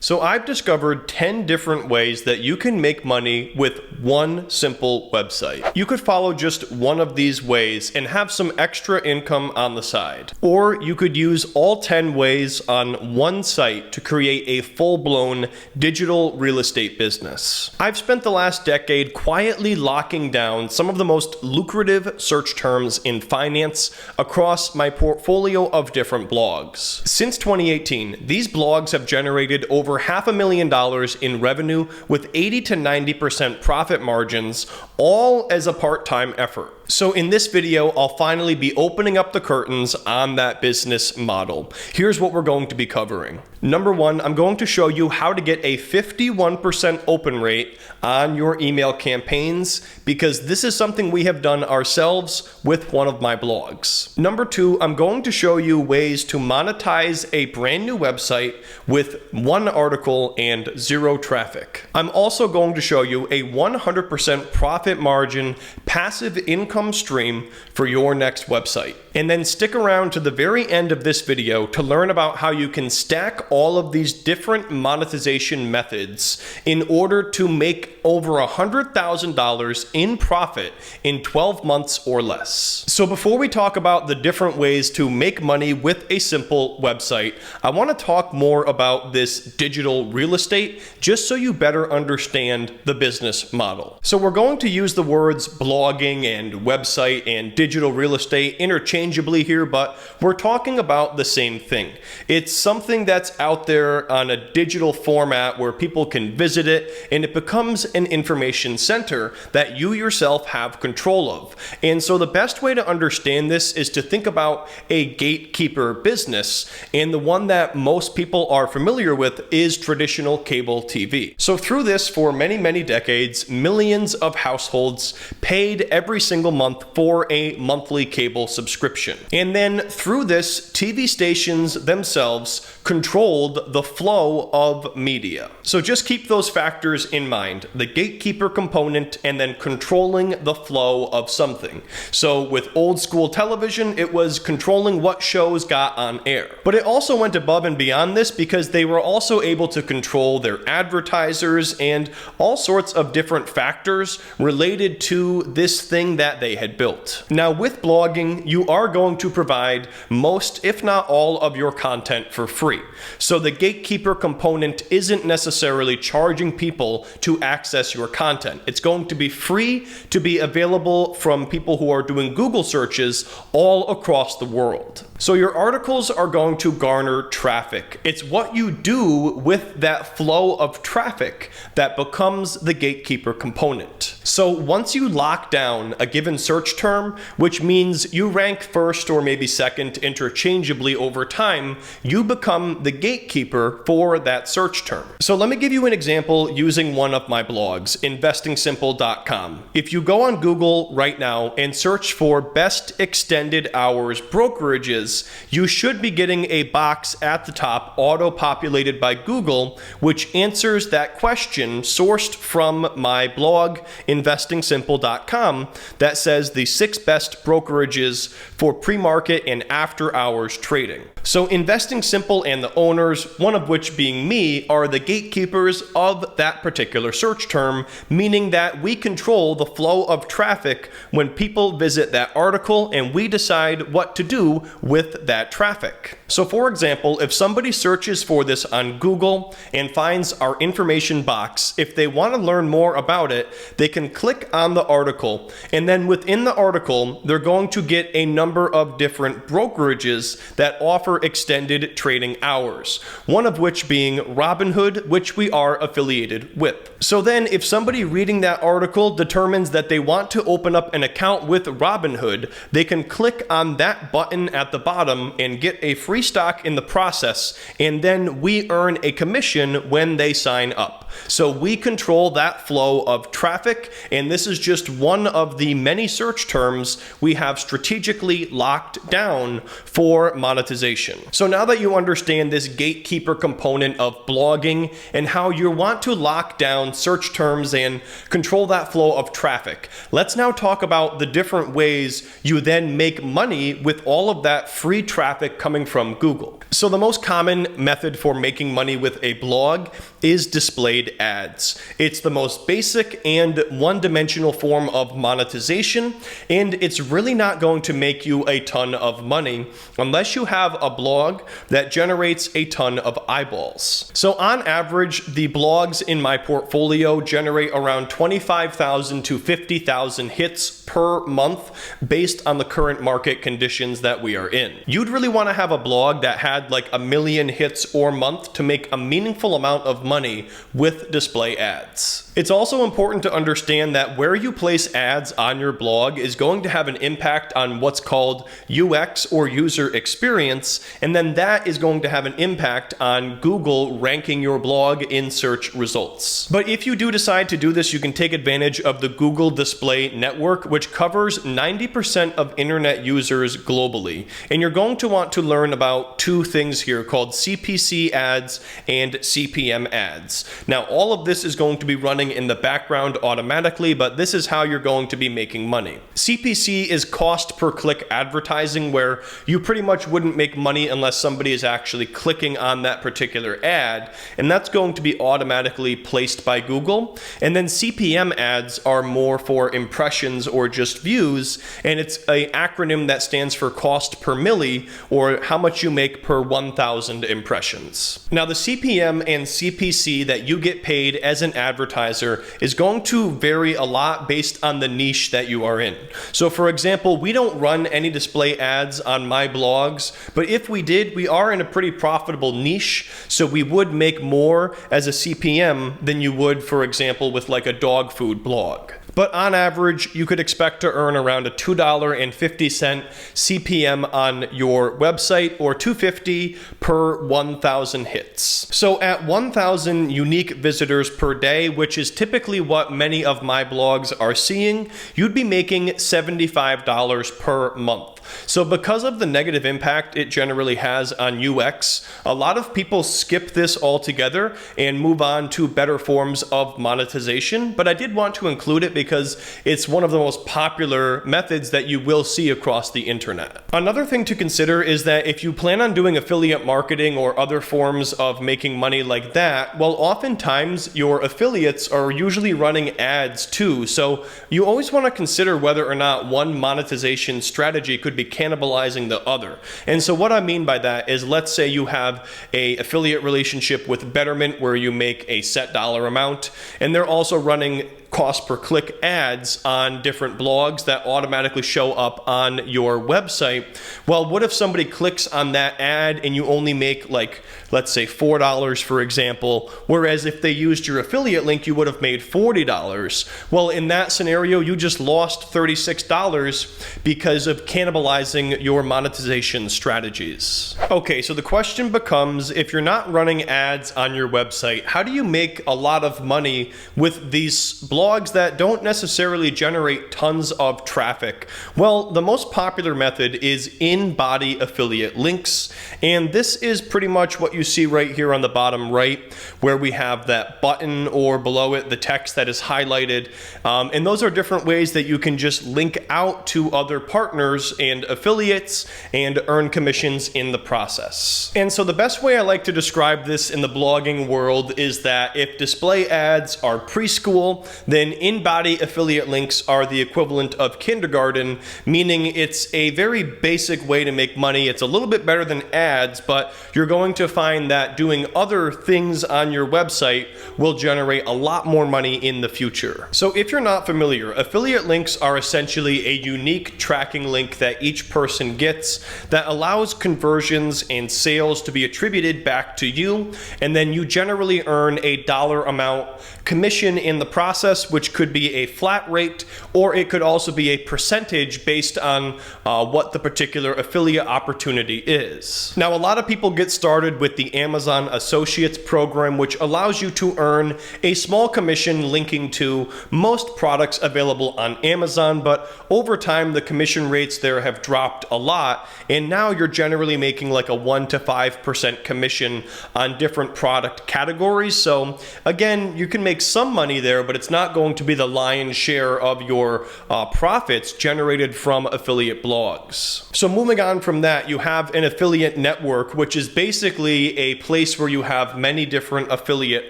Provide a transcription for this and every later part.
So I've discovered 10 different ways that you can make money with one simple website. You could follow just one of these ways and have some extra income on the side. Or you could use all 10 ways on one site to create a full-blown digital real estate business. I've spent the last decade quietly locking down some of the most lucrative search terms in finance across my portfolio of different blogs. Since 2018, these blogs have generated over $500,000 in revenue with 80 to 90% profit margins, all as a part-time effort. So in this video, I'll finally be opening up the curtains on that business model. Here's what we're going to be covering. Number one, I'm going to show you how to get a 51% open rate on your email campaigns, because this is something we have done ourselves with one of my blogs. Number two, I'm going to show you ways to monetize a brand new website with one article and zero traffic. I'm also going to show you a 100% profit margin passive income stream for your next website. And then stick around to the very end of this video to learn about how you can stack all of these different monetization methods in order to make over $100,000 in profit in 12 months or less. So before we talk about the different ways to make money with a simple website, I want to talk more about this digital real estate just so you better understand the business model. So we're going to use the words blogging and website and digital real estate interchangeably here, but we're talking about the same thing. It's something that's out there on a digital format where people can visit it, and it becomes an information center that you yourself have control of. And so the best way to understand this is to think about a gatekeeper business, and the one that most people are familiar with is traditional cable TV. So through this, for many, many decades, millions of households paid every single month for a monthly cable subscription. And then through this, TV stations themselves controlled the flow of media. So just keep those factors in mind, the gatekeeper component and then controlling the flow of something. So with old school television, it was controlling what shows got on air. But it also went above and beyond this because they were also able to control their advertisers and all sorts of different factors related to this thing that they had built. Now with blogging, you are going to provide most, if not all, of your content for free. So the gatekeeper component isn't necessarily charging people to access your content. It's going to be free to be available from people who are doing Google searches all across the world. So your articles are going to garner traffic. It's what you do with that flow of traffic that becomes the gatekeeper component. So once you lock down a given search term, which means you rank first or maybe second interchangeably over time, you become the gatekeeper for that search term. So let me give you an example using one of my blogs, investingsimple.com. If you go on Google right now and search for best extended hours brokerages, you should be getting a box at the top auto-populated by Google, which answers that question sourced from my blog, investingsimple.com, that says the 6 best brokerages for pre-market and after-hours trading. So Investing Simple and the owners, one of which being me, are the gatekeepers of that particular search term, meaning that we control the flow of traffic when people visit that article and we decide what to do with that traffic. So for example, if somebody searches for this on Google and finds our information box, if they want to learn more about it, they can click on the article, and then within the article, they're going to get a number of different brokerages that offer extended trading hours, one of which being Robinhood, which we are affiliated with. So then if somebody reading that article determines that they want to open up an account with Robinhood, they can click on that button at the bottom and get a free stock in the process, and then we earn a commission when they sign up. So we control that flow of traffic, and this is just one of the many search terms we have strategically locked down for monetization. monetization. So now that you understand this gatekeeper component of blogging and how you want to lock down search terms and control that flow of traffic, let's now talk about the different ways you then make money with all of that free traffic coming from Google. So the most common method for making money with a blog is displayed ads. It's the most basic and one-dimensional form of monetization, and it's really not going to make you a ton of money unless you have a blog that generates a ton of eyeballs. So on average, the blogs in my portfolio generate around 25,000 to 50,000 hits per month based on the current market conditions that we are in. You'd really want to have a blog that had like 1 million hits or month to make a meaningful amount of money with display ads. It's also important to understand that where you place ads on your blog is going to have an impact on what's called UX or user experience, and then that is going to have an impact on Google ranking your blog in search results. But if you do decide to do this, you can take advantage of the Google Display Network, which covers 90% of internet users globally. And you're going to want to learn about two things here called CPC ads and CPM ads. Now, all of this is going to be running in the background automatically, but this is how you're going to be making money. CPC is cost per click advertising, where you pretty much wouldn't make money unless somebody is actually clicking on that particular ad, and that's going to be automatically placed by Google. And then CPM ads are more for impressions or just views, and it's an acronym that stands for cost per milli, or how much you make per 1,000 impressions. Now, the CPM and CPC that you get paid as an advertiser is going to vary a lot based on the niche that you are in. So for example, we don't run any display ads on my blogs, but if we did, we are in a pretty profitable niche, so we would make more as a CPM than you would, for example, with like a dog food blog. But on average, you could expect to earn around a $2.50 CPM on your website, or $2.50 per 1,000 hits. So at 1,000 unique visitors per day, which is typically what many of my blogs are seeing, you'd be making $75 per month. So because of the negative impact it generally has on UX, a lot of people skip this altogether and move on to better forms of monetization, but I did want to include it because it's one of the most popular methods that you will see across the internet. Another thing to consider is that if you plan on doing affiliate marketing or other forms of making money like that, well, oftentimes your affiliates are usually running ads too, so you always want to consider whether or not one monetization strategy could be cannibalizing the other. And so what I mean by that is, let's say you have a affiliate relationship with Betterment where you make a set dollar amount, and they're also running cost per click ads on different blogs that automatically show up on your website. Well, what if somebody clicks on that ad and you only make, like, let's say $4, for example, whereas if they used your affiliate link, you would have made $40. Well, in that scenario, you just lost $36 because of cannibalizing your monetization strategies. Okay, so the question becomes, if you're not running ads on your website, how do you make a lot of money with these blogs that don't necessarily generate tons of traffic? Well, the most popular method is in-body affiliate links, and this is pretty much what you see right here on the bottom right, where we have that button, or below it the text that is highlighted, and those are different ways that you can just link out to other partners and affiliates and earn commissions in the process. And so the best way I like to describe this in the blogging world is that if display ads are preschool, then in-body affiliate links are the equivalent of kindergarten, meaning it's a very basic way to make money. It's a little bit better than ads, but you're going to find that doing other things on your website will generate a lot more money in the future. So if you're not familiar, affiliate links are essentially a unique tracking link that each person gets that allows conversions and sales to be attributed back to you, and then you generally earn a dollar amount commission in the process, which could be a flat rate, or it could also be a percentage based on what the particular affiliate opportunity is. Now, a lot of people get started with the Amazon Associates program, which allows you to earn a small commission linking to most products available on Amazon, but over time the commission rates there have dropped a lot, and now you're generally making like a 1 to 5% commission on different product categories. So again, you can make some money there, but it's not going to be the lion's share of your profits generated from affiliate blogs. So moving on from that, you have an affiliate network, which is basically a place where you have many different affiliate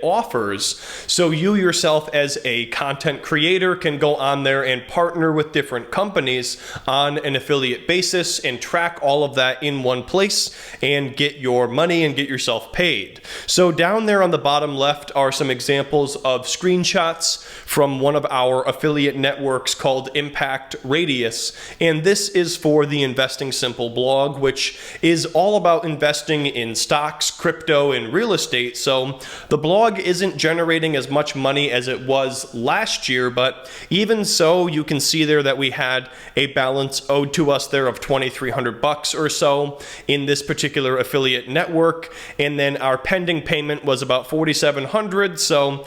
offers. So you yourself as a content creator can go on there and partner with different companies on an affiliate basis and track all of that in one place and get your money and get yourself paid. So down there on the bottom left are some examples of screenshots from one of our affiliate networks called Impact Radius, and this is for the Investing Simple blog, which is all about investing in stocks, crypto, and real estate. So the blog isn't generating as much money as it was last year, but even so, you can see there that we had a balance owed to us there of $2,300 or so in this particular affiliate network, and then our pending payment was about $4,700. So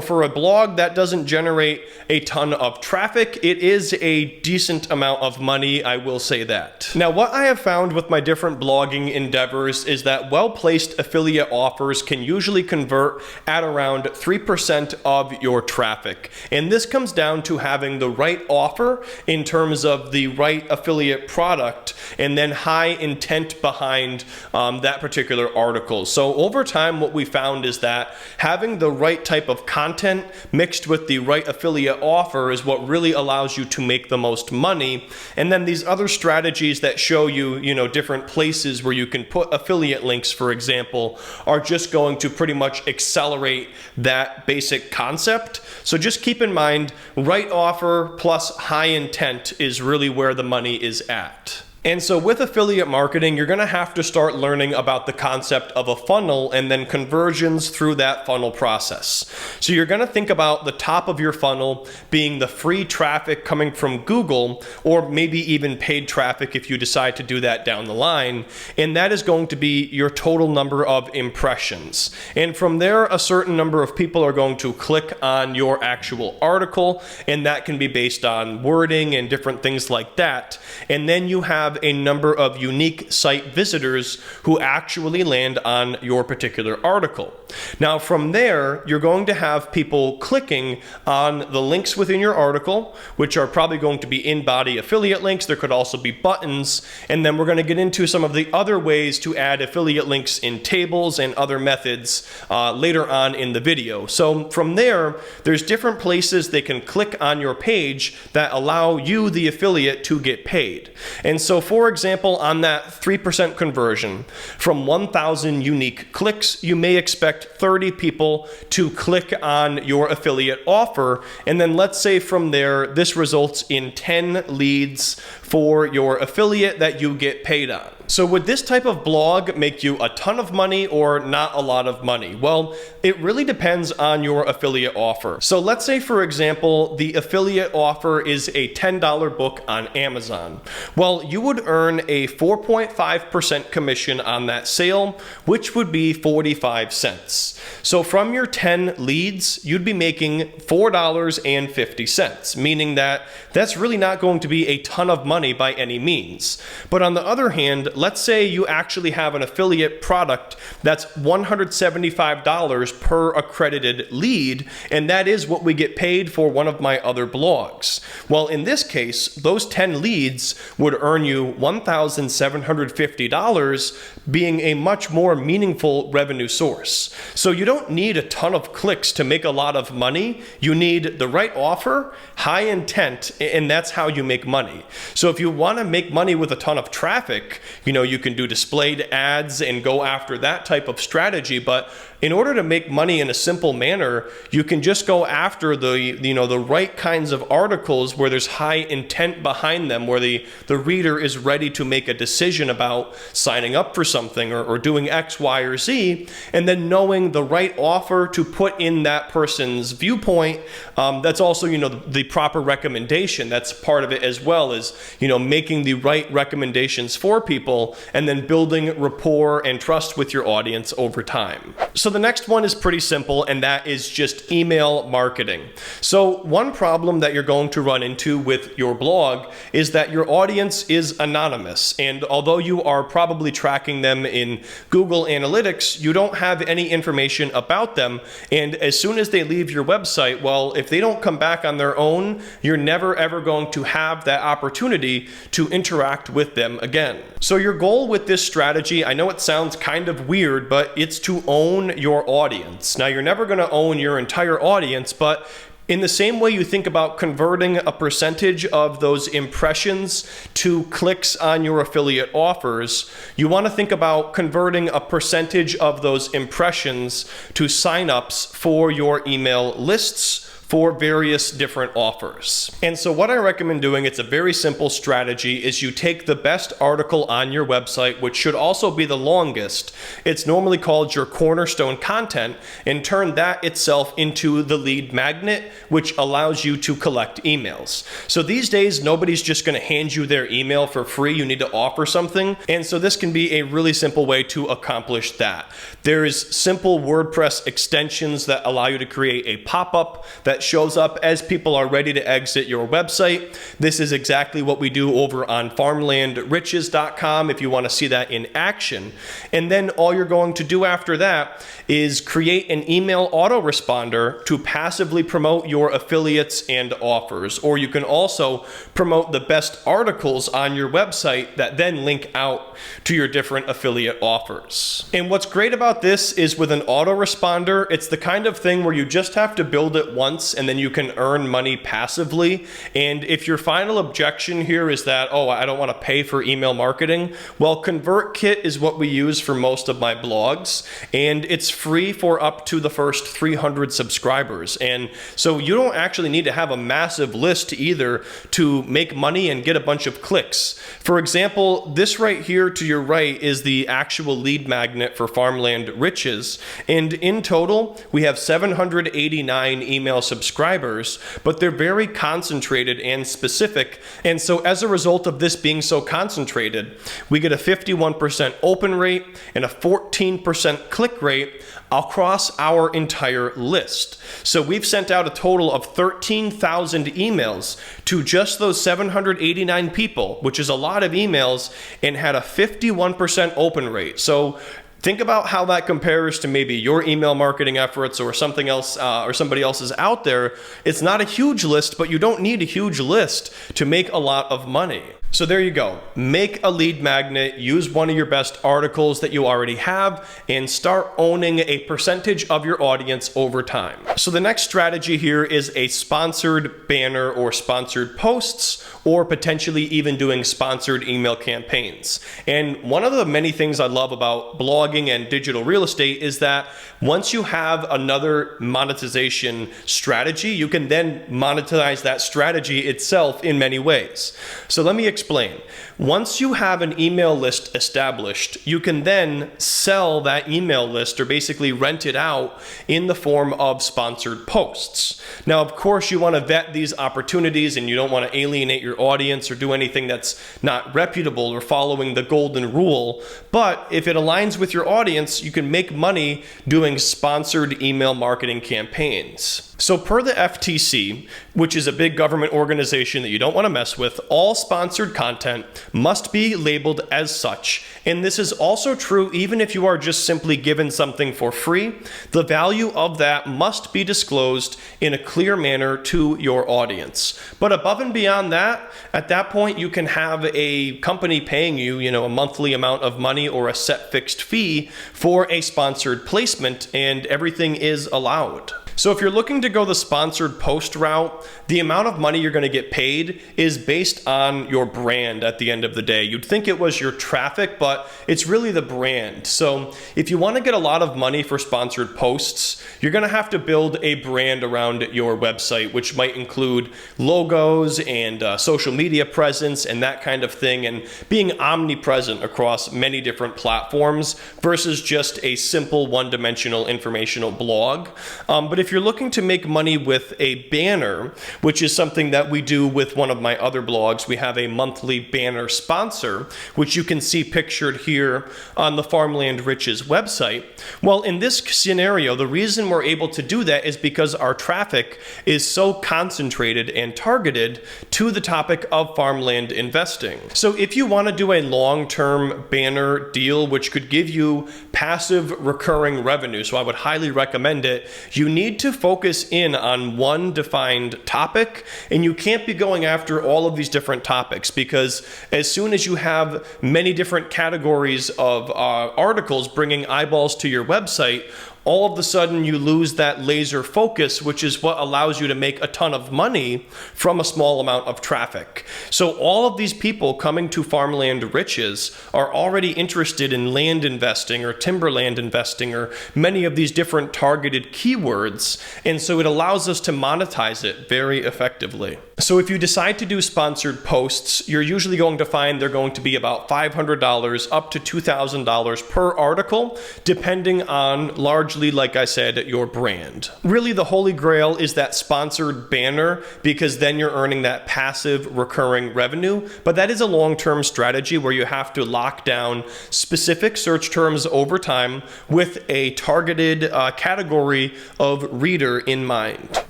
for a blog that doesn't generate a ton of traffic, it is a decent amount of money, I will say that. Now, what I have found with my different blogging endeavors is that well-placed affiliate offers can usually convert at around 3% of your traffic. And this comes down to having the right offer in terms of the right affiliate product and then high intent behind that particular article. So over time, what we found is that having the right type of content mixed with the right affiliate offer is what really allows you to make the most money. And then these other strategies that show you, different places where you can put affiliate links, for example, are just going to pretty much accelerate that basic concept. So just keep in mind, right offer plus high intent is really where the money is at. And so with affiliate marketing, you're going to have to start learning about the concept of a funnel and then conversions through that funnel process. So you're going to think about the top of your funnel being the free traffic coming from Google, or maybe even paid traffic if you decide to do that down the line. And that is going to be your total number of impressions. And from there, a certain number of people are going to click on your actual article, and that can be based on wording and different things like that. And then you have a number of unique site visitors who actually land on your particular article. Now from there, you're going to have people clicking on the links within your article, which are probably going to be in-body affiliate links. There could also be buttons, and then we're going to get into some of the other ways to add affiliate links in tables and other methods later on in the video. So from there, there's different places they can click on your page that allow you, the affiliate, to get paid. And so for example, on that 3% conversion, from 1,000 unique clicks, you may expect 30 people to click on your affiliate offer. And then let's say from there, this results in 10 leads for your affiliate that you get paid on. So would this type of blog make you a ton of money or not a lot of money? Well, it really depends on your affiliate offer. So let's say, for example, the affiliate offer is a $10 book on Amazon. Well, you would earn a 4.5% commission on that sale, which would be 45 cents. So from your 10 leads, you'd be making $4.50, meaning that that's really not going to be a ton of money by any means. But on the other hand, let's say you actually have an affiliate product that's $175 per accredited lead, and that is what we get paid for one of my other blogs. Well, in this case, those 10 leads would earn you $1,750, being a much more meaningful revenue source. So you don't need a ton of clicks to make a lot of money. You need the right offer, high intent, and that's how you make money. So if you want to make money with a ton of traffic, you can do displayed ads and go after that type of strategy. But in order to make money in a simple manner, you can just go after the right kinds of articles where there's high intent behind them, where the reader is ready to make a decision about signing up for something or doing X, Y, or Z, and then knowing the right offer to put in that person's viewpoint. That's also, the proper recommendation. That's part of it as well, as, making the right recommendations for people and then building rapport and trust with your audience over time. So So the next one is pretty simple, and that is just email marketing. So one problem that you're going to run into with your blog is that your audience is anonymous, and although you are probably tracking them in Google Analytics, you don't have any information about them, and as soon as they leave your website, well, if they don't come back on their own, you're never ever going to have that opportunity to interact with them again. So your goal with this strategy, I know it sounds kind of weird, but it's to own your audience. Now, you're never going to own your entire audience, but in the same way you think about converting a percentage of those impressions to clicks on your affiliate offers, you want to think about converting a percentage of those impressions to signups for your email lists for various different offers. And so what I recommend doing, it's a very simple strategy, is you take the best article on your website, which should also be the longest. It's normally called your cornerstone content, and turn that itself into the lead magnet, which allows you to collect emails. So these days, nobody's just gonna hand you their email for free. You need to offer something. And so this can be a really simple way to accomplish that. There's simple WordPress extensions that allow you to create a pop-up that shows up as people are ready to exit your website. This is exactly what we do over on farmlandriches.com if you want to see that in action. And then all you're going to do after that is create an email autoresponder to passively promote your affiliates and offers. Or you can also promote the best articles on your website that then link out to your different affiliate offers. And what's great about this is with an autoresponder, it's the kind of thing where you just have to build it once and then you can earn money passively. And if your final objection here is that, oh, I don't want to pay for email marketing, well, ConvertKit is what we use for most of my blogs, and it's free for up to the first 300 subscribers. And so you don't actually need to have a massive list either to make money and get a bunch of clicks. For example, this right here to your right is the actual lead magnet for Farmland Riches, and in total we have 789 email subscribers, but they're very concentrated and specific. And so as a result of this being so concentrated, we get a 51% open rate and a 14% click rate across our entire list. So we've sent out a total of 13,000 emails to just those 789 people, which is a lot of emails, and had a 51% open rate. So think about how that compares to maybe your email marketing efforts or something else or somebody else's out there. It's not a huge list, but you don't need a huge list to make a lot of money. So there you go. Make a lead magnet, use one of your best articles that you already have, and start owning a percentage of your audience over time. So the next strategy here is a sponsored banner or sponsored posts, or potentially even doing sponsored email campaigns. And one of the many things I love about blogging and digital real estate is that once you have another monetization strategy, you can then monetize that strategy itself in many ways. So let me explain. Once you have an email list established, you can then sell that email list or basically rent it out in the form of sponsored posts. Now, of course, you want to vet these opportunities and you don't want to alienate your audience or do anything that's not reputable or following the golden rule. But if it aligns with your audience, you can make money doing sponsored email marketing campaigns. So per the FTC, which is a big government organization that you don't want to mess with, all sponsored content must be labeled as such. And this is also true even if you are just simply given something for free. The value of that must be disclosed in a clear manner to your audience. But above and beyond that, at that point, you can have a company paying you, a monthly amount of money or a set fixed fee for a sponsored placement, and everything is allowed. So if you're looking to go the sponsored post route, the amount of money you're going to get paid is based on your brand at the end of the day. You'd think it was your traffic, but it's really the brand. So if you want to get a lot of money for sponsored posts, you're going to have to build a brand around your website, which might include logos and social media presence and that kind of thing, and being omnipresent across many different platforms versus just a simple one-dimensional informational blog. But if if you're looking to make money with a banner, which is something that we do with one of my other blogs, we have a monthly banner sponsor, which you can see pictured here on the Farmland Riches website. Well, in this scenario, the reason we're able to do that is because our traffic is so concentrated and targeted to the topic of farmland investing. So if you want to do a long-term banner deal, which could give you passive recurring revenue, so I would highly recommend it, you need to focus in on one defined topic, and you can't be going after all of these different topics, because as soon as you have many different categories of articles bringing eyeballs to your website, all of a sudden you lose that laser focus, which is what allows you to make a ton of money from a small amount of traffic. So all of these people coming to Farmland Riches are already interested in land investing or timberland investing or many of these different targeted keywords, and so it allows us to monetize it very effectively. So if you decide to do sponsored posts, you're usually going to find they're going to be about $500 up to $2,000 per article, depending on largely, like I said, your brand. Really, the holy grail is that sponsored banner, because then you're earning that passive recurring revenue. But that is a long-term strategy where you have to lock down specific search terms over time with a targeted category of reader in mind.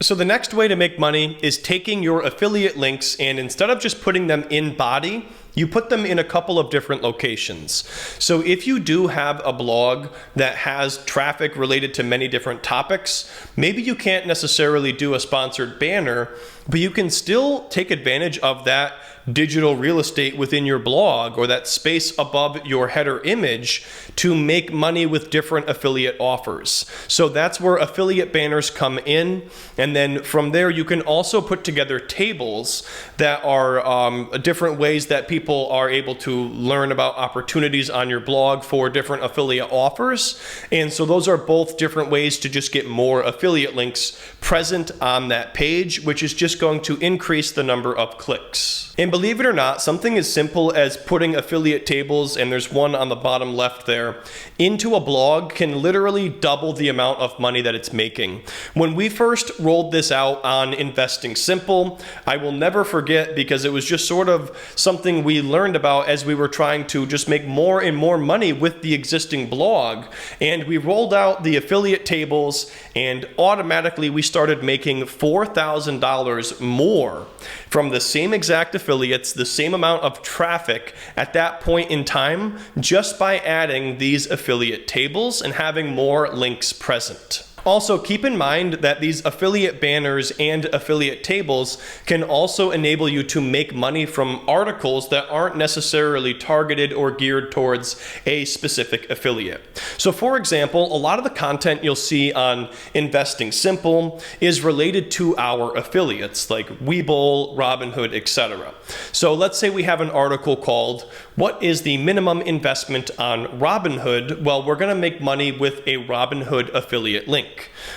So the next way to make money is taking your affiliate links, and instead of just putting them in body, you put them in a couple of different locations. So if you do have a blog that has traffic related to many different topics, maybe you can't necessarily do a sponsored banner, but you can still take advantage of that digital real estate within your blog or that space above your header image to make money with different affiliate offers. So that's where affiliate banners come in, and then from there you can also put together tables that are different ways that people are able to learn about opportunities on your blog for different affiliate offers. And so those are both different ways to just get more affiliate links present on that page, which is just going to increase the number of clicks. And believe it or not, something as simple as putting affiliate tables, and there's one on the bottom left there, into a blog can literally double the amount of money that it's making. When we first rolled this out on Investing Simple, I will never forget, because it was just sort of something we learned about as we were trying to just make more and more money with the existing blog. And we rolled out the affiliate tables, and automatically we started making $4,000 more from the same exact affiliates, the same amount of traffic at that point in time, just by adding these affiliate tables and having more links present. Also, keep in mind that these affiliate banners and affiliate tables can also enable you to make money from articles that aren't necessarily targeted or geared towards a specific affiliate. So for example, a lot of the content you'll see on Investing Simple is related to our affiliates like Webull, Robinhood, etc. So let's say we have an article called "What is the minimum investment on Robinhood?" Well, we're going to make money with a Robinhood affiliate link.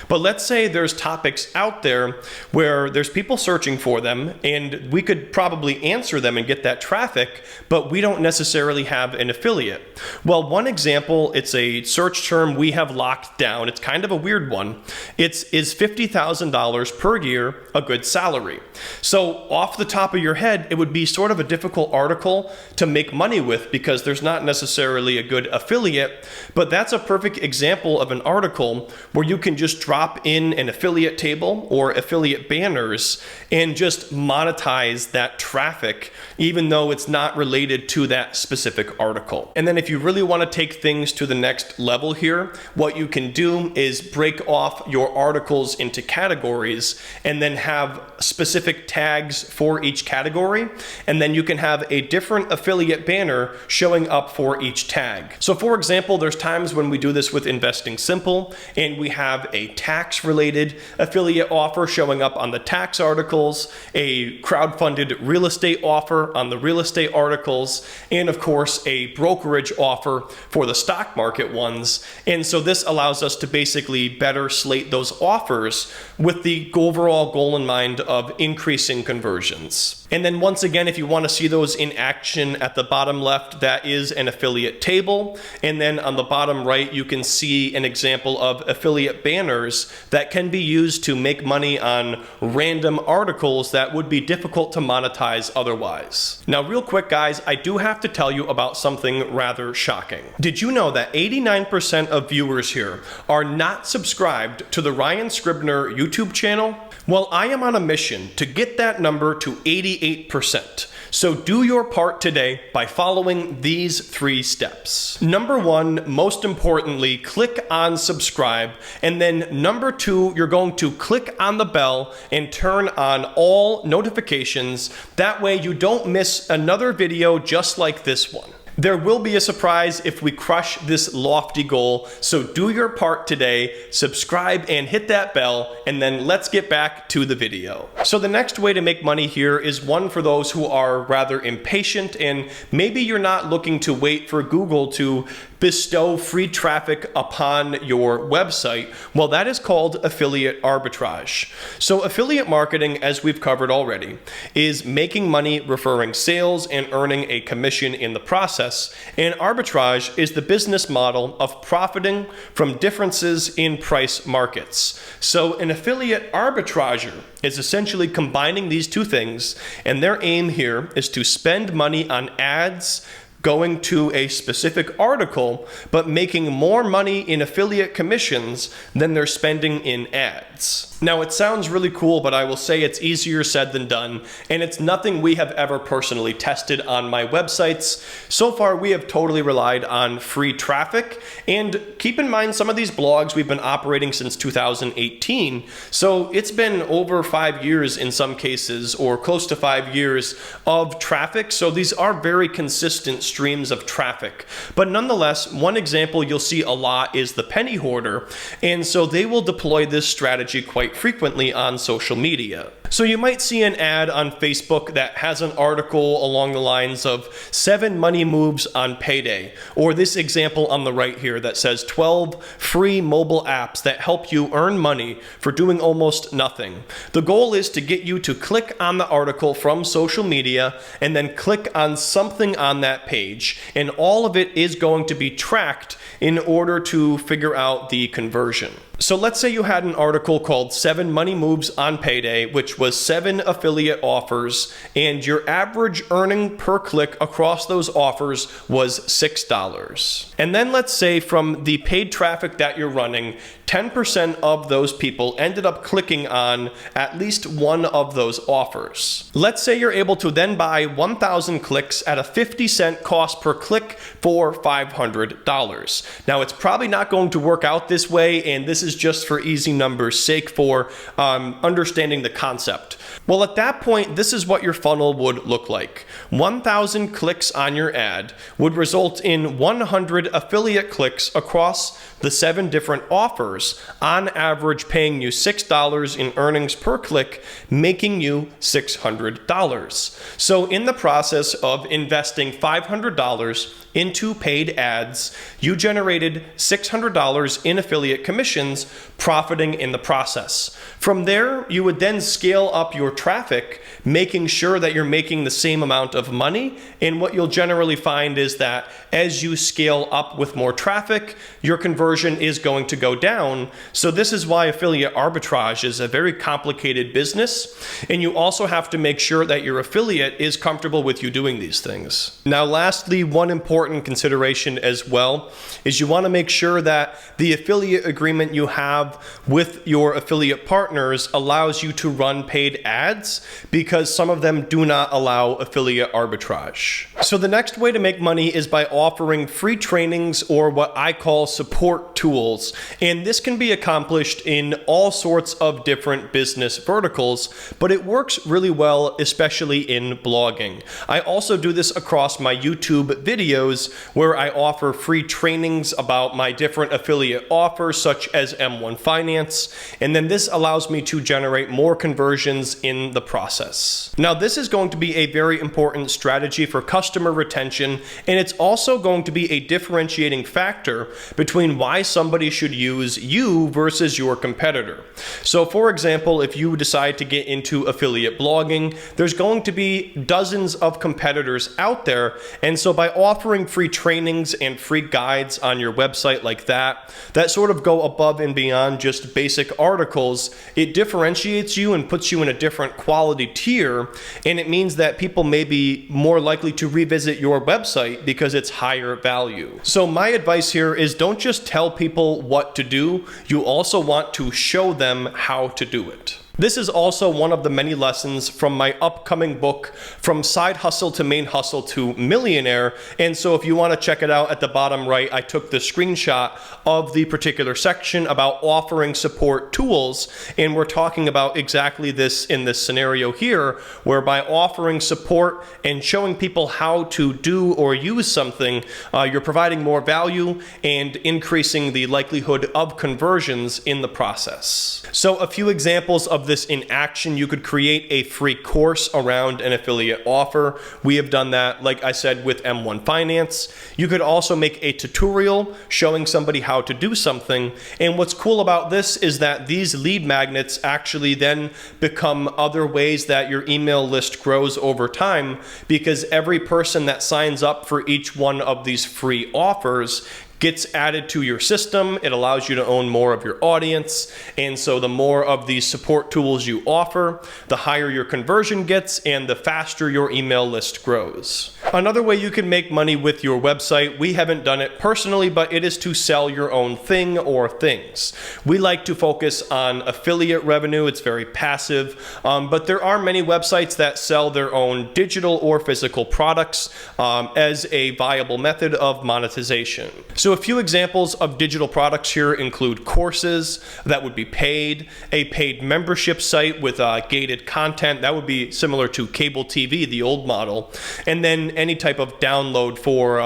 But let's say there's topics out there where there's people searching for them, and we could probably answer them and get that traffic, but we don't necessarily have an affiliate. Well, one example, it's a search term we have locked down. It's kind of a weird one. Is $50,000 per year a good salary? So off the top of your head, it would be sort of a difficult article to make money with because there's not necessarily a good affiliate, but that's a perfect example of an article where you can just drop in an affiliate table or affiliate banners and just monetize that traffic, even though it's not related to that specific article. And then if you really want to take things to the next level here, what you can do is break off your articles into categories and then have specific tags for each category. And then you can have a different affiliate banner showing up for each tag. So for example, there's times when we do this with Investing Simple and we have a tax-related affiliate offer showing up on the tax articles, a crowdfunded real estate offer on the real estate articles, and of course a brokerage offer for the stock market ones. And so this allows us to basically better slate those offers with the overall goal in mind of increasing increasing conversions. And then once again, if you want to see those in action, at the bottom left, that is an affiliate table. And then on the bottom right, you can see an example of affiliate banners that can be used to make money on random articles that would be difficult to monetize otherwise. Now, real quick, guys, I do have to tell you about something rather shocking. Did you know that 89% of viewers here are not subscribed to the Ryan Scribner YouTube channel? Well, I am on a mission to get that number to 88%. So do your part today by following these 3 steps. Number 1, most importantly, click on subscribe. And then number 2, you're going to click on the bell and turn on all notifications. That way you don't miss another video just like this one. There will be a surprise if we crush this lofty goal, so do your part today, subscribe and hit that bell, and then let's get back to the video. So the next way to make money here is one for those who are rather impatient, and maybe you're not looking to wait for Google to bestow free traffic upon your website. Well, that is called affiliate arbitrage. So affiliate marketing, as we've covered already, is making money referring sales and earning a commission in the process. And arbitrage is the business model of profiting from differences in price markets. So an affiliate arbitrager is essentially combining these two things, and their aim here is to spend money on ads going to a specific article, but making more money in affiliate commissions than they're spending in ads. Now, it sounds really cool, but I will say it's easier said than done, and it's nothing we have ever personally tested on my websites. So far, we have totally relied on free traffic, and keep in mind, some of these blogs we've been operating since 2018, so it's been over 5 years in some cases, or close to 5 years of traffic, so these are very consistent streams of traffic. But nonetheless, one example you'll see a lot is the penny hoarder, and so they will deploy this strategy quite frequently on social media. So you might see an ad on Facebook that has an article along the lines of 7 money moves on payday, or this example on the right here that says 12 free mobile apps that help you earn money for doing almost nothing. The goal is to get you to click on the article from social media and then click on something on that page, and all of it is going to be tracked in order to figure out the conversion. So let's say you had an article called 7 money moves on payday, which was 7 affiliate offers, and your average earning per click across those offers was $6. And then let's say from the paid traffic that you're running, 10% of those people ended up clicking on at least one of those offers. Let's say you're able to then buy 1,000 clicks at a 50-cent cost per click for $500. Now, it's probably not going to work out this way, and this is just for easy numbers' sake for understanding the concept. Well, at that point, this is what your funnel would look like. 1,000 clicks on your ad would result in 100 affiliate clicks across the 7 different offers, on average paying you $6 in earnings per click, making you $600. So in the process of investing $500 into paid ads, you generated $600 in affiliate commissions, profiting in the process. From there, you would then scale up your traffic, making sure that you're making the same amount of money. And what you'll generally find is that as you scale up with more traffic, your conversion is going to go down. So this is why affiliate arbitrage is a very complicated business. And you also have to make sure that your affiliate is comfortable with you doing these things. Now, lastly, one important consideration as well is you want to make sure that the affiliate agreement you have with your affiliate partners allows you to run paid ads, because some of them do not allow affiliate arbitrage. So the next way to make money is by offering free trainings, or what I call support tools. And this can be accomplished in all sorts of different business verticals, but it works really well, especially in blogging. I also do this across my YouTube videos, where I offer free trainings about my different affiliate offers, such as M1 Finance, and then this allows me to generate more conversions in the process. Now, this is going to be a very important strategy for customer retention, and it's also going to be a differentiating factor between why why somebody should use you versus your competitor. So for example, if you decide to get into affiliate blogging, there's going to be dozens of competitors out there, and so by offering free trainings and free guides on your website like that sort of go above and beyond just basic articles, it differentiates you and puts you in a different quality tier, and it means that people may be more likely to revisit your website because it's higher value. So my advice here is don't just tell people what to do, you also want to show them how to do it. This is also one of the many lessons from my upcoming book, From Side Hustle to Main Hustle to Millionaire. And so if you want to check it out, at the bottom right, I took the screenshot of the particular section about offering support tools. And we're talking about exactly this in this scenario here, where by offering support and showing people how to do or use something, you're providing more value and increasing the likelihood of conversions in the process. So a few examples of this in action: you could create a free course around an affiliate offer. We have done that, like I said, with M1 Finance. You could also make a tutorial showing somebody how to do something. And what's cool about this is that these lead magnets actually then become other ways that your email list grows over time, because every person that signs up for each one of these free offers gets added to your system. It allows you to own more of your audience. And so the more of these support tools you offer, the higher your conversion gets and the faster your email list grows. Another way you can make money with your website, we haven't done it personally, but it is to sell your own thing or things. We like to focus on affiliate revenue. It's very passive, but there are many websites that sell their own digital or physical products as a viable method of monetization. So a few examples of digital products here include courses that would be paid, a paid membership site with gated content that would be similar to cable TV, the old model, and then any type of download for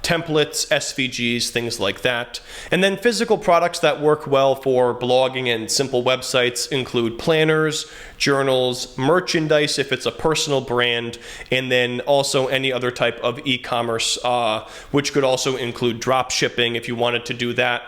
templates, SVGs, things like that. And then physical products that work well for blogging and simple websites include planners, journals, merchandise if it's a personal brand, and then also any other type of e-commerce, which could also include drop shipping if you wanted to do that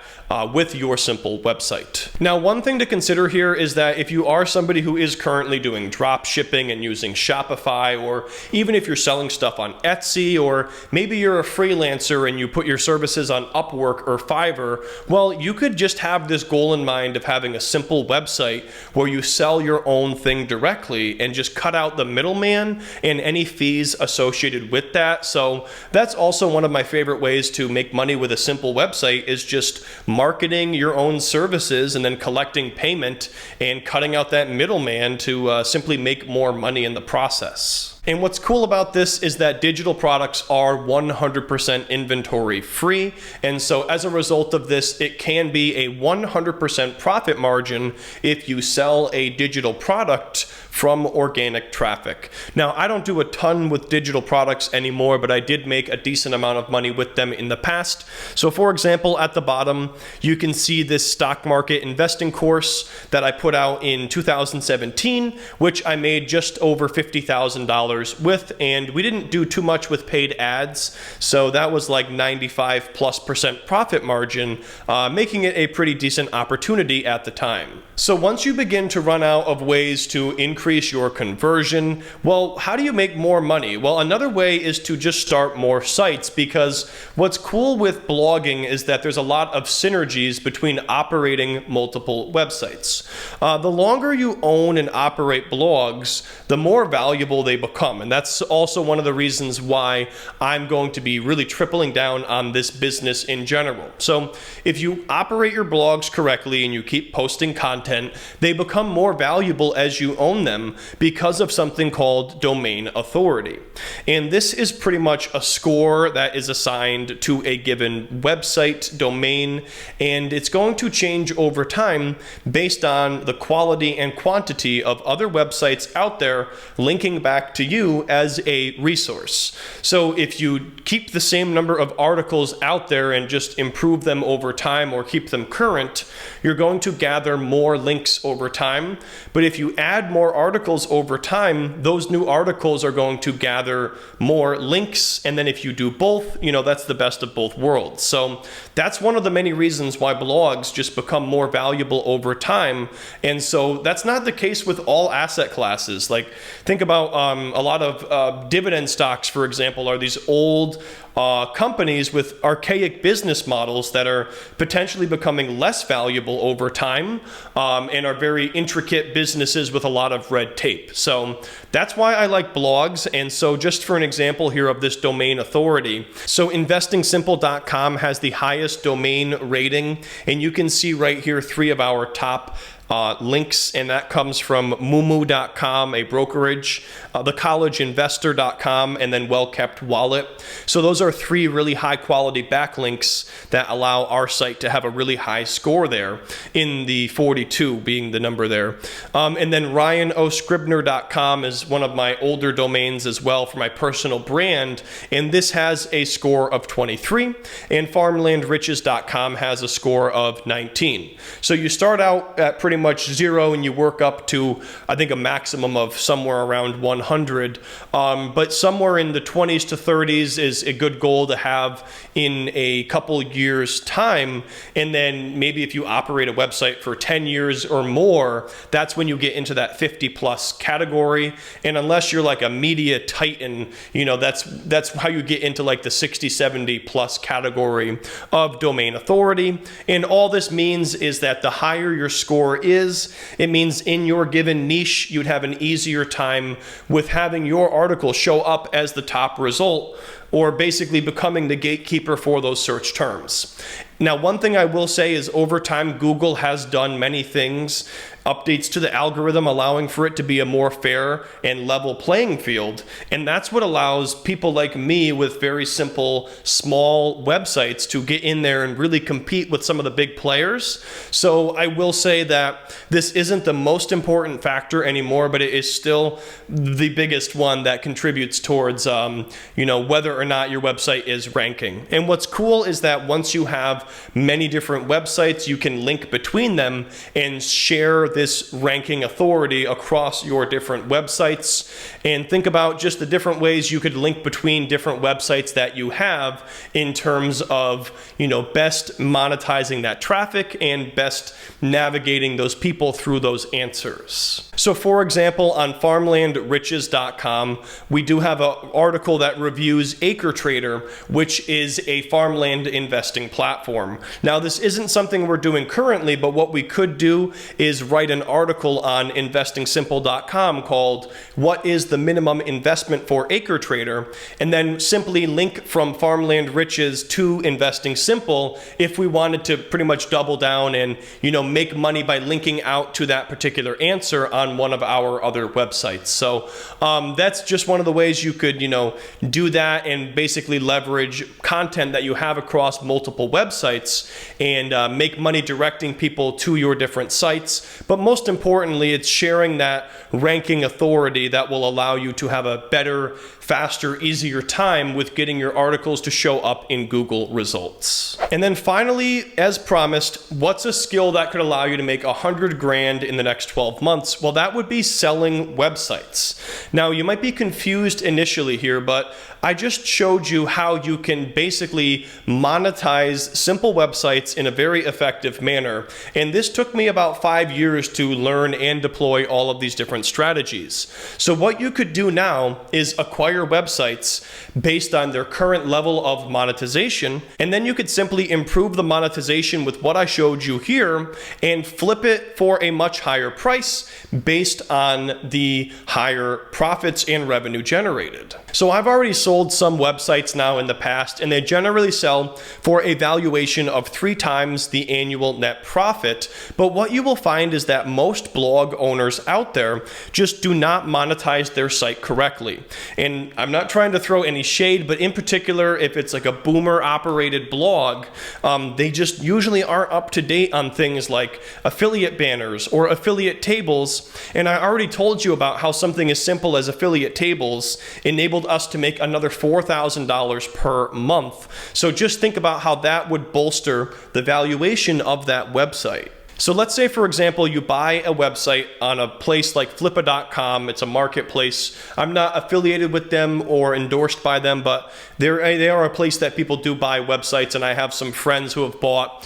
with your simple website. Now, one thing to consider here is that if you are somebody who is currently doing drop shipping and using Shopify, or even if you're selling stuff on Etsy, or maybe you're a freelancer and you put your services on Upwork or Fiverr, well, you could just have this goal in mind of having a simple website where you sell your own thing directly and just cut out the middleman and any fees associated with that. So that's also one of my favorite ways to make money with a simple website, is just marketing your own services and then collecting payment and cutting out that middleman to simply make more money in the process. And what's cool about this is that digital products are 100% inventory free. And so as a result of this, it can be a 100% profit margin if you sell a digital product from organic traffic. Now, I don't do a ton with digital products anymore, but I did make a decent amount of money with them in the past. So for example, at the bottom, you can see this stock market investing course that I put out in 2017, which I made just over $50,000 with, and we didn't do too much with paid ads, so that was like 95+% profit margin, making it a pretty decent opportunity at the time. So once you begin to run out of ways to increase your conversion, well, how do you make more money? Well, another way is to just start more sites, because what's cool with blogging is that there's a lot of synergies between operating multiple websites. The longer you own and operate blogs, the more valuable they become. And that's also one of the reasons why I'm going to be really tripling down on this business in general. So if you operate your blogs correctly and you keep posting content, they become more valuable as you own them because of something called domain authority. And this is pretty much a score that is assigned to a given website domain, and it's going to change over time based on the quality and quantity of other websites out there linking back to you as a resource. So if you keep the same number of articles out there and just improve them over time or keep them current, you're going to gather more links over time. But if you add more articles over time, those new articles are going to gather more links. And then if you do both, that's the best of both worlds. So that's one of the many reasons why blogs just become more valuable over time. And so that's not the case with all asset classes. Like, think about a lot of dividend stocks, for example, are these old companies with archaic business models that are potentially becoming less valuable over time, and are very intricate businesses with a lot of red tape. So that's why I like blogs. And so just for an example here of this domain authority, so investingsimple.com has the highest domain rating, and you can see right here 3 of our top links, and that comes from mumu.com, a brokerage, thecollegeinvestor.com, and then Well Kept Wallet. So those are 3 really high quality backlinks that allow our site to have a really high score there, in the 42 being the number there. And then RyanOScribner.com is one of my older domains as well for my personal brand, and this has a score of 23, and FarmlandRiches.com has a score of 19. So you start out at pretty much 0 and you work up to, I think, a maximum of somewhere around 100, but somewhere in the 20s to 30s is a good goal to have in a couple years time. And then maybe if you operate a website for 10 years or more, that's when you get into that 50 plus category. And unless you're like a media titan, that's how you get into like the 60, 70 plus category of domain authority. And all this means is that the higher your score is, it means in your given niche, you'd have an easier time with having your article show up as the top result, or basically becoming the gatekeeper for those search terms. Now, one thing I will say is over time, Google has done many things, updates to the algorithm, allowing for it to be a more fair and level playing field. And that's what allows people like me with very simple, small websites to get in there and really compete with some of the big players. So I will say that this isn't the most important factor anymore, but it is still the biggest one that contributes towards, whether or not your website is ranking. And what's cool is that once you have many different websites, you can link between them and share this ranking authority across your different websites. And think about just the different ways you could link between different websites that you have in terms of, best monetizing that traffic and best navigating those people through those answers. So for example, on farmlandriches.com, we do have an article that reviews AcreTrader, which is a farmland investing platform. Now, this isn't something we're doing currently, but what we could do is write an article on investingsimple.com called "What is the minimum investment for AcreTrader?" and then simply link from Farmland Riches to Investing Simple if we wanted to pretty much double down and, make money by linking out to that particular answer on one of our other websites. So that's just one of the ways you could, do that and basically leverage content that you have across multiple websites and make money directing people to your different sites. But most importantly, it's sharing that ranking authority that will allow you to have a better, faster, easier time with getting your articles to show up in Google results. And then finally, as promised, what's a skill that could allow you to make 100 grand in the next 12 months? Well, that would be selling websites. Now, you might be confused initially here, but I just showed you how you can basically monetize simple websites in a very effective manner. And this took me about 5 years to learn and deploy all of these different strategies. So what you could do now is acquire websites based on their current level of monetization, and then you could simply improve the monetization with what I showed you here and flip it for a much higher price based on the higher profits and revenue generated. So I've already sold some websites now in the past, and they generally sell for a valuation of 3 times the annual net profit. But what you will find is that most blog owners out there just do not monetize their site correctly. And I'm not trying to throw any shade, but in particular, if it's like a boomer operated blog, they just usually aren't up to date on things like affiliate banners or affiliate tables. And I already told you about how something as simple as affiliate tables enabled us to make another $4,000 per month. So just think about how that would bolster the valuation of that website. So let's say, for example, you buy a website on a place like flippa.com. It's a marketplace. I'm not affiliated with them or endorsed by them, but they are a place that people do buy websites, and I have some friends who have bought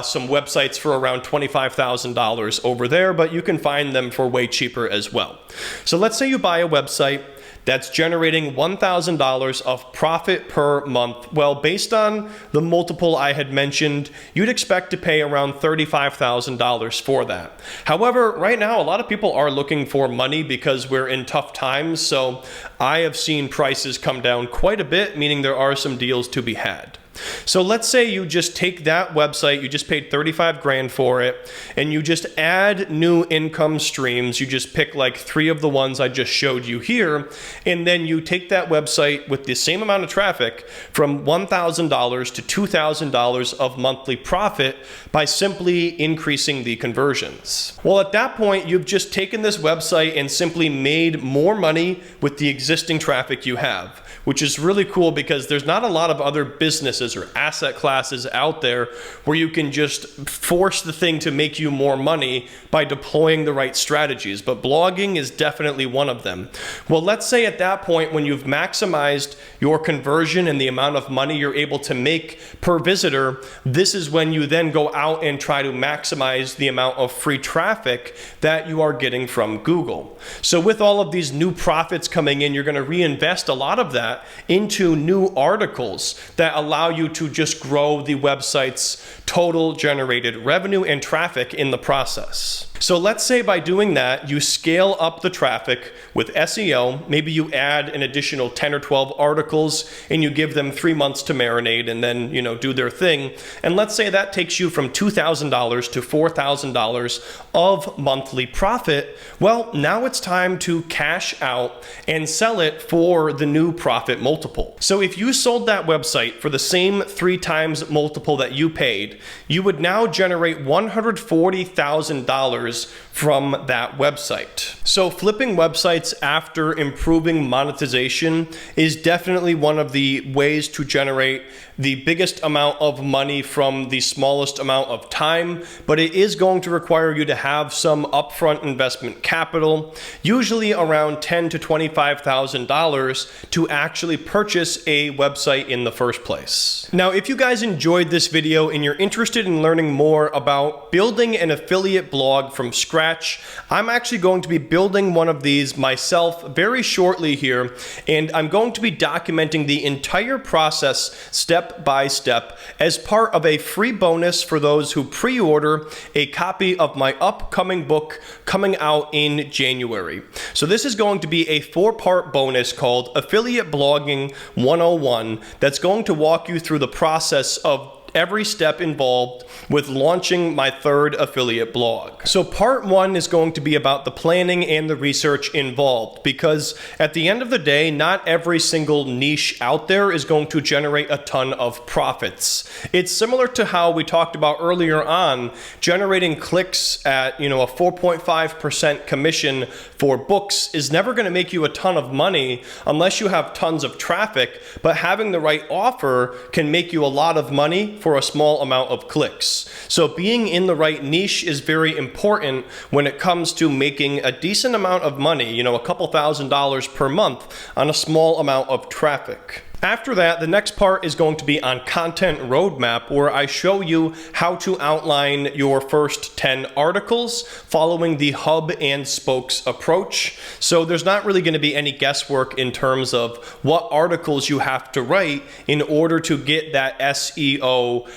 some websites for around $25,000 over there, but you can find them for way cheaper as well. So let's say you buy a website that's generating $1,000 of profit per month. Well, based on the multiple I had mentioned, you'd expect to pay around $35,000 for that. However, right now, a lot of people are looking for money because we're in tough times, so I have seen prices come down quite a bit, meaning there are some deals to be had. So let's say you just take that website, you just paid 35 grand for it, and you just add new income streams. You just pick like 3 of the ones I just showed you here, and then you take that website with the same amount of traffic from $1,000 to $2,000 of monthly profit by simply increasing the conversions. Well, at that point, you've just taken this website and simply made more money with the existing traffic you have, which is really cool because there's not a lot of other businesses or asset classes out there where you can just force the thing to make you more money by deploying the right strategies. But blogging is definitely one of them. Well, let's say at that point, when you've maximized your conversion and the amount of money you're able to make per visitor, this is when you then go out and try to maximize the amount of free traffic that you are getting from Google. So with all of these new profits coming in, you're going to reinvest a lot of that into new articles that allow you to just grow the website's total generated revenue and traffic in the process. So let's say by doing that, you scale up the traffic with SEO. Maybe you add an additional 10 or 12 articles and you give them 3 months to marinate and then, do their thing. And let's say that takes you from $2,000 to $4,000 of monthly profit. Well, now it's time to cash out and sell it for the new profit multiple. So if you sold that website for the same 3 times multiple that you paid, you would now generate $140,000 from that website. So flipping websites after improving monetization is definitely one of the ways to generate the biggest amount of money from the smallest amount of time, but it is going to require you to have some upfront investment capital, usually around $10,000 to $25,000 to actually purchase a website in the first place. Now, if you guys enjoyed this video and you're interested in learning more about building an affiliate blog from scratch, I'm actually going to be building one of these myself very shortly here, and I'm going to be documenting the entire process step by step as part of a free bonus for those who pre-order a copy of my upcoming book coming out in January. So this is going to be a 4-part bonus called Affiliate Blogging 101 that's going to walk you through the process of every step involved with launching my 3rd affiliate blog. So part 1 is going to be about the planning and the research involved, because at the end of the day, not every single niche out there is going to generate a ton of profits. It's similar to how we talked about earlier on, generating clicks at, a 4.5% commission for books is never going to make you a ton of money unless you have tons of traffic, but having the right offer can make you a lot of money for a small amount of clicks. So being in the right niche is very important when it comes to making a decent amount of money, a couple $1,000s per month on a small amount of traffic. After that, the next part is going to be on content roadmap, where I show you how to outline your first 10 articles following the hub and spokes approach. So there's not really going to be any guesswork in terms of what articles you have to write in order to get that SEO,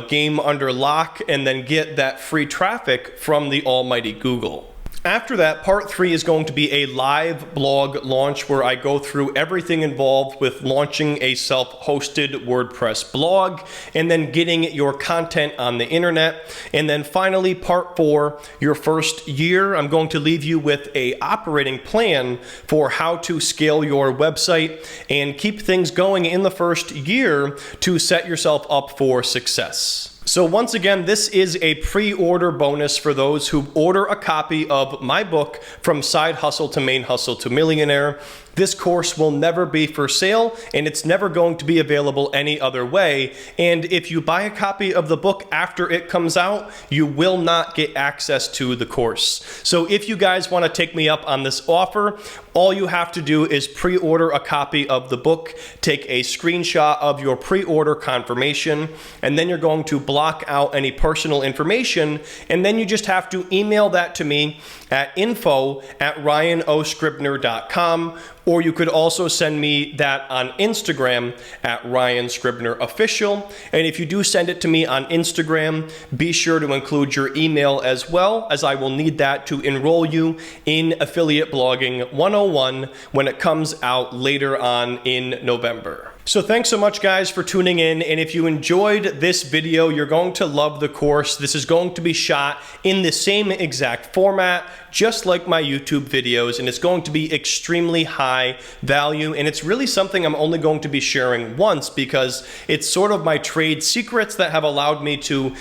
game under lock and then get that free traffic from the almighty Google. After that, part 3 is going to be a live blog launch where I go through everything involved with launching a self-hosted WordPress blog and then getting your content on the internet. And then finally, part 4, your first year, I'm going to leave you with an operating plan for how to scale your website and keep things going in the first year to set yourself up for success. So once again, this is a pre-order bonus for those who order a copy of my book, From Side Hustle to Main Hustle to Millionaire. This course will never be for sale, and it's never going to be available any other way. And if you buy a copy of the book after it comes out, you will not get access to the course. So if you guys want to take me up on this offer, all you have to do is pre-order a copy of the book, take a screenshot of your pre-order confirmation, and then you're going to block out any personal information, and then you just have to email that to me at info@ryanoscribner.com, or you could also send me that on Instagram at RyanScribnerOfficial. And if you do send it to me on Instagram, be sure to include your email as well, as I will need that to enroll you in Affiliate Blogging 101 when it comes out later on in November. So thanks so much, guys, for tuning in, and if you enjoyed this video, you're going to love the course. This is going to be shot in the same exact format, just like my YouTube videos, and it's going to be extremely high value, and it's really something I'm only going to be sharing once because it's sort of my trade secrets that have allowed me to,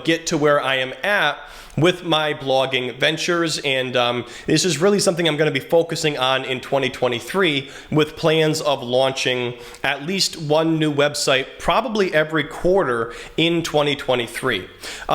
get to where I am at with my blogging ventures, and this is really something I'm going to be focusing on in 2023 with plans of launching at least one new website probably every quarter in 2023.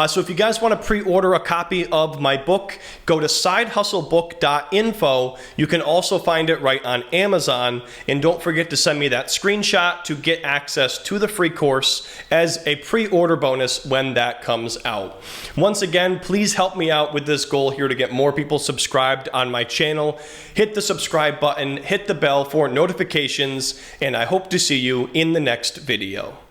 So if you guys want to pre-order a copy of my book, go to sidehustlebook.info. You can also find it right on Amazon, and don't forget to send me that screenshot to get access to the free course as a pre-order bonus when that comes out. Once again, please help me out with this goal here to get more people subscribed on my channel. Hit the subscribe button, hit the bell for notifications, and I hope to see you in the next video.